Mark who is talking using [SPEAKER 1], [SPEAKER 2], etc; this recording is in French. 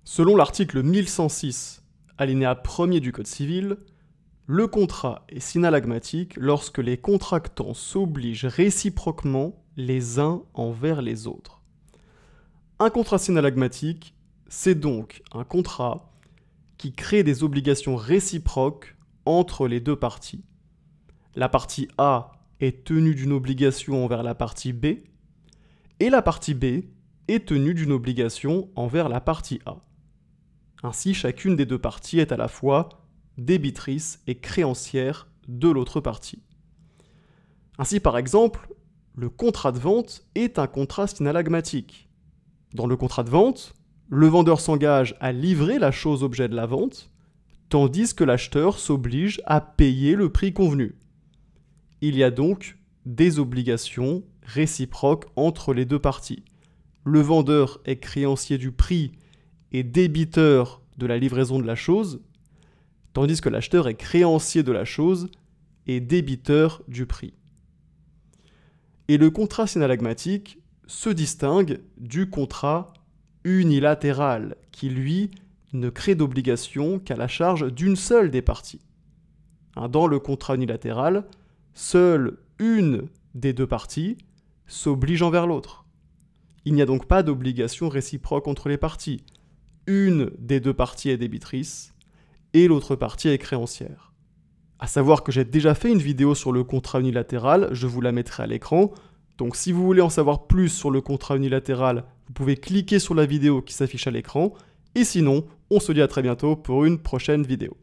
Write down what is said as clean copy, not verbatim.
[SPEAKER 1] Selon l'article 1106, alinéa 1er du Code civil, le contrat est synallagmatique lorsque les contractants s'obligent réciproquement les uns envers les autres. Un contrat synallagmatique, c'est donc un contrat qui crée des obligations réciproques entre les deux parties. La partie A est tenue d'une obligation envers la partie B, et la partie B est tenue d'une obligation envers la partie A. Ainsi, chacune des deux parties est à la fois débitrice et créancière de l'autre partie. Ainsi, par exemple, le contrat de vente est un contrat synallagmatique. Dans le contrat de vente, le vendeur s'engage à livrer la chose objet de la vente, tandis que l'acheteur s'oblige à payer le prix convenu. Il y a donc des obligations réciproques entre les deux parties. Le vendeur est créancier du prix et débiteur de la livraison de la chose, tandis que l'acheteur est créancier de la chose et débiteur du prix. Et le contrat synallagmatique se distingue du contrat unilatéral, qui lui ne crée d'obligation qu'à la charge d'une seule des parties. Dans le contrat unilatéral, seule une des deux parties s'oblige envers l'autre. Il n'y a donc pas d'obligation réciproque entre les parties. Une des deux parties est débitrice et l'autre partie est créancière. À savoir que j'ai déjà fait une vidéo sur le contrat unilatéral, je vous la mettrai à l'écran. Donc si vous voulez en savoir plus sur le contrat unilatéral, vous pouvez cliquer sur la vidéo qui s'affiche à l'écran. Et sinon, on se dit à très bientôt pour une prochaine vidéo.